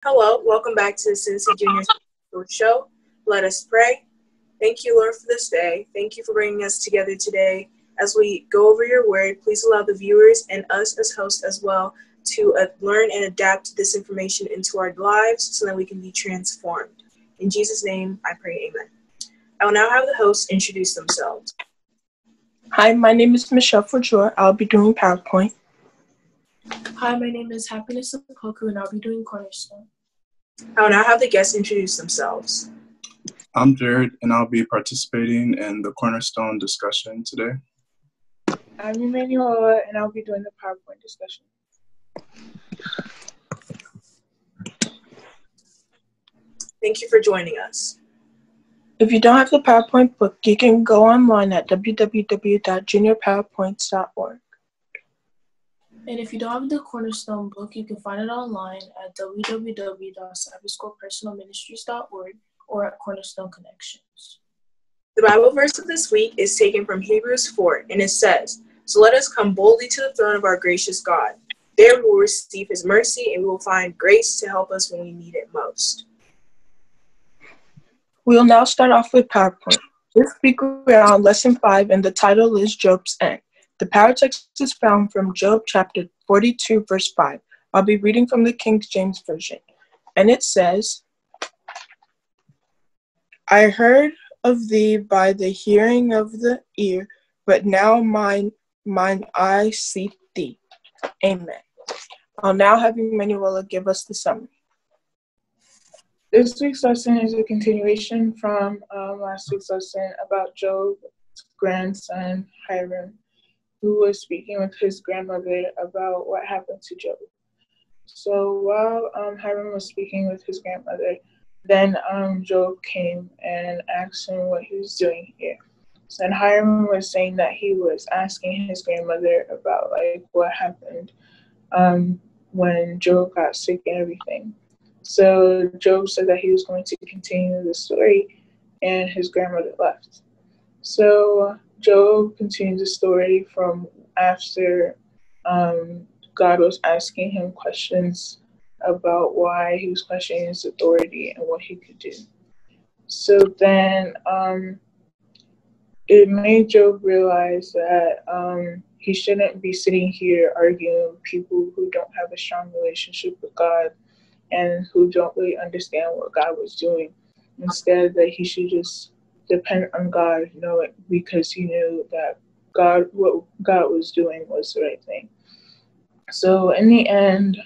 Hello, welcome back to the Cincy Junior Show. Let us pray. Thank you, Lord, for this day. Thank you for bringing us together today. As we go over your word, please allow the viewers and us as hosts as well to learn and adapt this information into our lives so that we can be transformed. In Jesus' name, I pray, amen. I will now have the hosts introduce themselves. Hi, my name is Michelle Forjour. I'll be doing PowerPoint. Hi, my name is Happiness Opoku, and I'll be doing Cornerstone. I will now have the guests introduce themselves. I'm Jared, and I'll be participating in the Cornerstone discussion today. I'm Emanuela, and I'll be doing the PowerPoint discussion. Thank you for joining us. If you don't have the PowerPoint book, you can go online at www.juniorpowerpoints.org. And if you don't have the Cornerstone book, you can find it online at www.sabbathschoolpersonalministries.org or at Cornerstone Connections. The Bible verse of this week is taken from Hebrews 4, and it says, "So let us come boldly to the throne of our gracious God. There we will receive his mercy, and we will find grace to help us when we need it most." We'll now start off with PowerPoint. This week we are on Lesson 5, and the title is Job's End. The power text is found from Job chapter 42, verse 5. I'll be reading from the King James Version. And it says, "I heard of thee by the hearing of the ear, but now mine eye seeth thee." Amen. I'll now have Emanuela give us the summary. This week's lesson is a continuation from last week's lesson about Job's grandson, Hiram, who was speaking with his grandmother about what happened to Job. So while Hiram was speaking with his grandmother, then Job came and asked him what he was doing here. So then Hiram was saying that he was asking his grandmother about what happened when Job got sick and everything. So Job said that he was going to continue the story, and his grandmother left. So Job continues the story from after God was asking him questions about why he was questioning his authority and what he could do. So then it made Job realize that he shouldn't be sitting here arguing with people who don't have a strong relationship with God and who don't really understand what God was doing. Instead, that he should just depend on God, because he knew that what God was doing was the right thing. So in the end,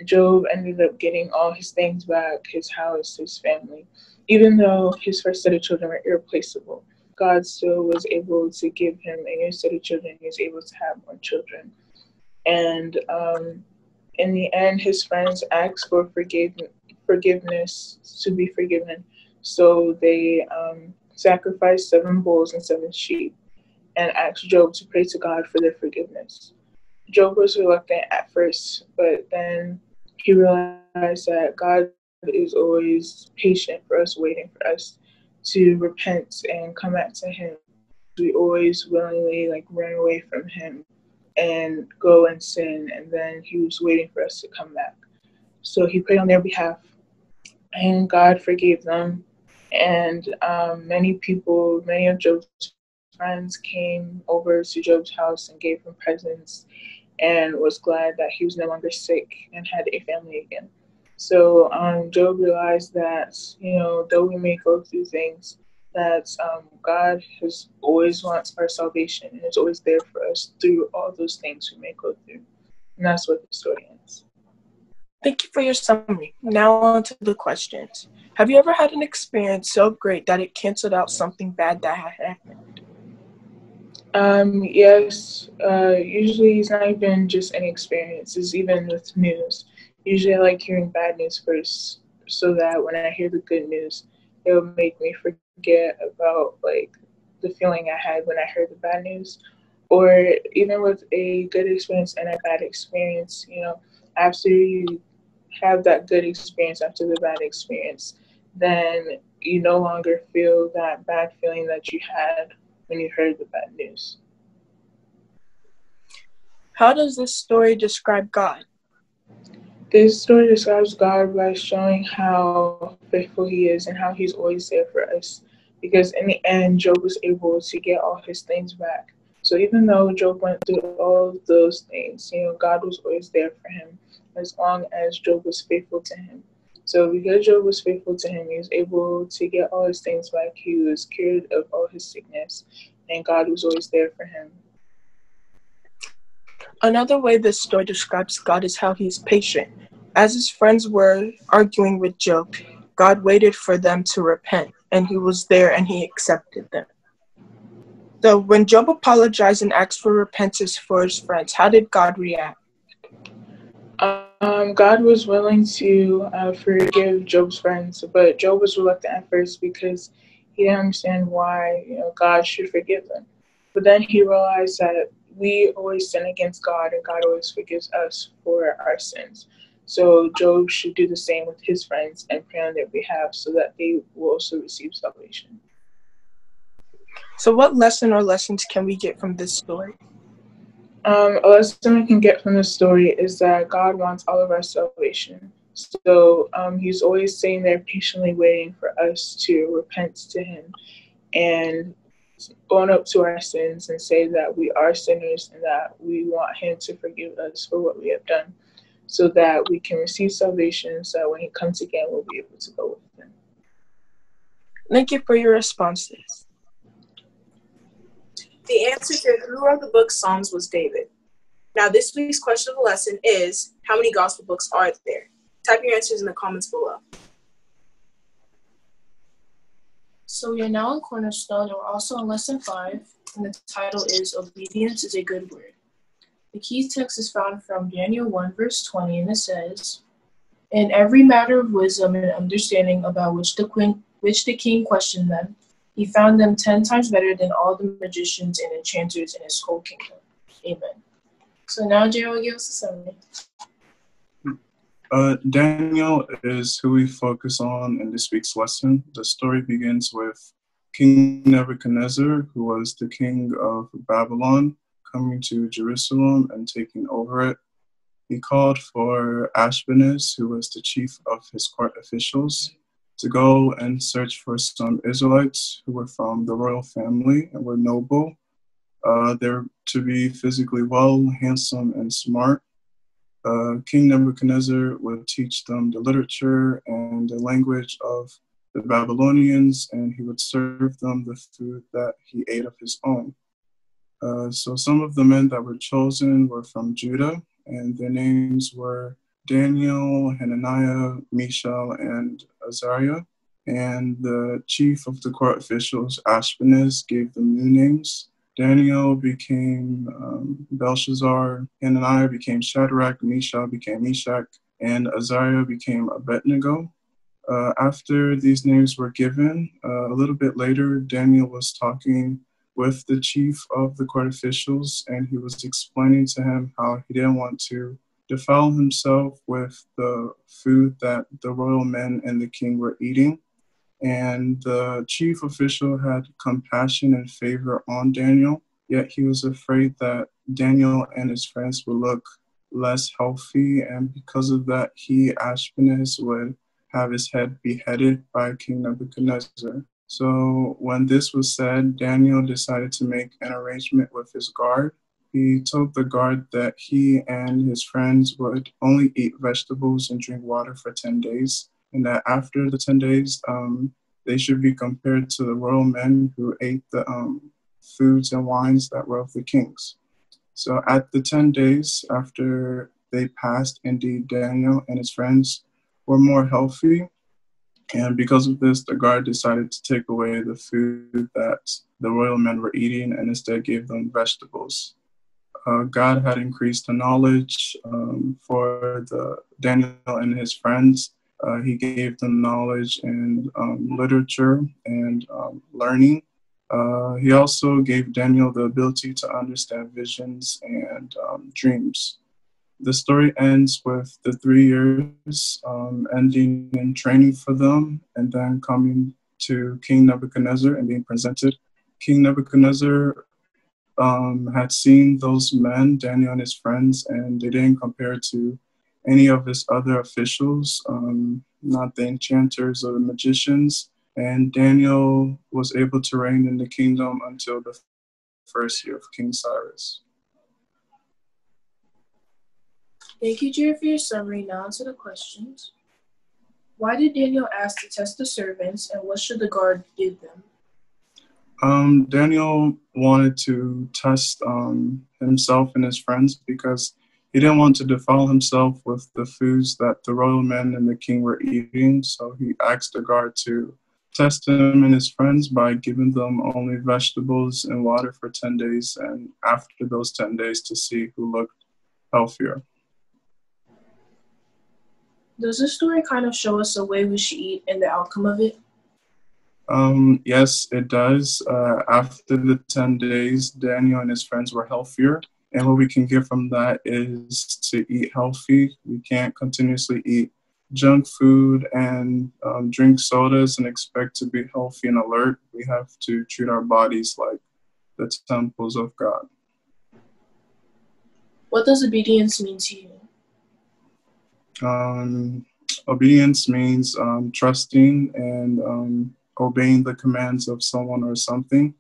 Job ended up getting all his things back, his house, his family. Even though his first set of children were irreplaceable, God still was able to give him a new set of children. He was able to have more children. And in the end, his friends asked for forgiveness to be forgiven. So they sacrificed 7 bulls and 7 sheep and asked Job to pray to God for their forgiveness. Job was reluctant at first, but then he realized that God is always patient for us, waiting for us to repent and come back to him. We always willingly run away from him and go and sin, and then he was waiting for us to come back. So he prayed on their behalf, and God forgave them. And many of Job's friends came over to Job's house and gave him presents and was glad that he was no longer sick and had a family again. So Job realized that, though we may go through things, that God has always wants our salvation and is always there for us through all those things we may go through. And that's what the story ends. Thank you for your summary. Now on to the questions. Have you ever had an experience so great that it canceled out something bad that had happened? Yes. Usually it's not even just any experience. It's even with news. Usually I like hearing bad news first, so that when I hear the good news, it will make me forget about the feeling I had when I heard the bad news. Or even with a good experience and a bad experience, after you have that good experience after the bad experience, then you no longer feel that bad feeling that you had when you heard the bad news. How does this story describe God? This story describes God by showing how faithful He is and how He's always there for us. Because in the end, Job was able to get all his things back. So even though Job went through all of those things, God was always there for him as long as Job was faithful to Him. So because Job was faithful to Him, he was able to get all his things back. He was cured of all his sickness, and God was always there for him. Another way this story describes God is how He is patient. As his friends were arguing with Job, God waited for them to repent, and He was there and He accepted them. So when Job apologized and asked for repentance for his friends, how did God react? God was willing to forgive Job's friends, but Job was reluctant at first because he didn't understand why God should forgive them. But then he realized that we always sin against God, and God always forgives us for our sins. So Job should do the same with his friends and pray on their behalf so that they will also receive salvation. So what lesson or lessons can we get from this story? A lesson we can get from this story is that God wants all of our salvation. So He's always sitting there patiently waiting for us to repent to Him and own up to our sins and say that we are sinners and that we want Him to forgive us for what we have done so that we can receive salvation so that when He comes again, we'll be able to go with Him. Thank you for your responses. The answer to who wrote the book Psalms was David. Now, this week's question of the lesson is, how many gospel books are there? Type your answers in the comments below. So we are now in Cornerstone, and we're also on Lesson 5, and the title is Obedience is a Good Word. The key text is found from Daniel 1, verse 20, and it says, "In every matter of wisdom and understanding about which the king questioned them, he found them 10 times better than all the magicians and enchanters in his whole kingdom." Amen. So now Jerry will give us a summary. Daniel is who we focus on in this week's lesson. The story begins with King Nebuchadnezzar, who was the king of Babylon, coming to Jerusalem and taking over it. He called for Ashpenaz, who was the chief of his court officials, to go and search for some Israelites who were from the royal family and were noble. They're to be physically well, handsome, and smart. King Nebuchadnezzar would teach them the literature and the language of the Babylonians, and he would serve them the food that he ate of his own. So some of the men that were chosen were from Judah, and their names were Daniel, Hananiah, Mishael, and Azariah. And the chief of the court officials, Ashpenaz, gave them new names. Daniel became Belshazzar, Hananiah became Shadrach, Mishael became Meshach, and Azariah became Abednego. After these names were given, a little bit later, Daniel was talking with the chief of the court officials, and he was explaining to him how he didn't want to defile himself with the food that the royal men and the king were eating. And the chief official had compassion and favor on Daniel, yet he was afraid that Daniel and his friends would look less healthy, and because of that, he, Ashpenaz, would have his head beheaded by King Nebuchadnezzar. So when this was said, Daniel decided to make an arrangement with his guard. He told the guard that he and his friends would only eat vegetables and drink water for 10 days, and that after the 10 days, they should be compared to the royal men who ate the foods and wines that were of the kings. So at the 10 days after they passed, indeed, Daniel and his friends were more healthy. And because of this, the guard decided to take away the food that the royal men were eating and instead gave them vegetables. God had increased the knowledge for Daniel and his friends. He gave them knowledge in literature and learning. He also gave Daniel the ability to understand visions and dreams. The story ends with the 3 years ending in training for them and then coming to King Nebuchadnezzar and being presented. King Nebuchadnezzar had seen those men, Daniel and his friends, and they didn't compare to any of his other officials, not the enchanters or the magicians. And Daniel was able to reign in the kingdom until the first year of King Cyrus. Thank you, Jared, for your summary. Now to the questions. Why did Daniel ask to test the servants, and what should the guard give them? Daniel wanted to test himself and his friends because he didn't want to defile himself with the foods that the royal men and the king were eating. So he asked the guard to test him and his friends by giving them only vegetables and water for 10 days, and after those 10 days to see who looked healthier. Does this story kind of show us a way we should eat and the outcome of it? Yes, it does. After the 10 days, Daniel and his friends were healthier. And what we can get from that is to eat healthy. We can't continuously eat junk food and drink sodas and expect to be healthy and alert. We have to treat our bodies like the temples of God. What does obedience mean to you? Obedience means trusting and obeying the commands of someone or something.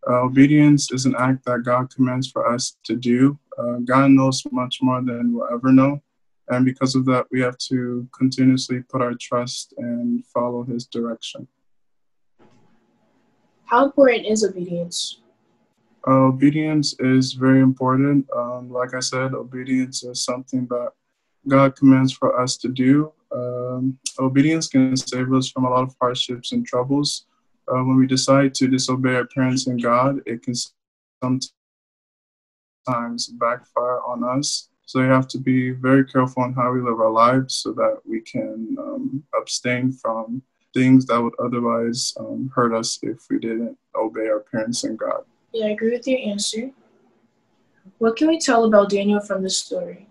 Obedience is an act that God commands for us to do. God knows much more than we'll ever know. And because of that, we have to continuously put our trust and follow his direction. How important is obedience? Obedience is very important. Like I said, obedience is something that God commands for us to do. Obedience can save us from a lot of hardships and troubles. When we decide to disobey our parents and God, it can sometimes backfire on us. So we have to be very careful on how we live our lives so that we can abstain from things that would otherwise hurt us if we didn't obey our parents and God. Yeah, I agree with your answer. What can we tell about Daniel from this story?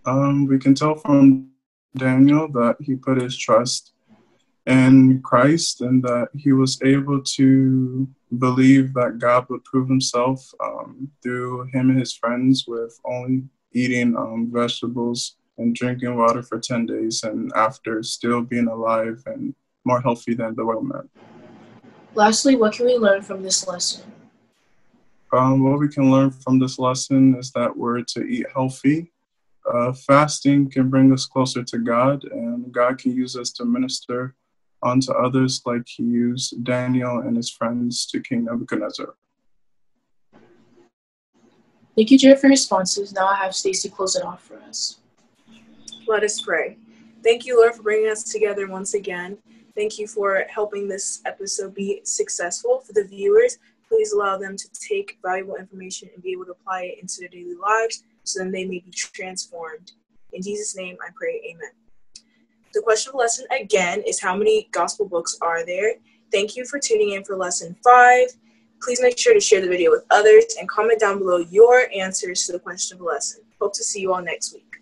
We can tell from Daniel that he put his trust in Christ and that he was able to believe that God would prove himself through him and his friends with only eating vegetables and drinking water for 10 days and after still being alive and more healthy than the royal men. Lastly, what can we learn from this lesson? What we can learn from this lesson is that we're to eat healthy. Fasting can bring us closer to God, and God can use us to minister onto others like he used Daniel and his friends to King Nebuchadnezzar. Thank you, Jared, for your responses. Now I have Stacy close it off for us. Let us pray. Thank you, Lord, for bringing us together once again. Thank you for helping this episode be successful for the viewers. Please allow them to take valuable information and be able to apply it into their daily lives so then they may be transformed. In Jesus' name, I pray, amen. The question of the lesson again is, how many gospel books are there? Thank you for tuning in for lesson 5. Please make sure to share the video with others and comment down below your answers to the question of the lesson. Hope to see you all next week.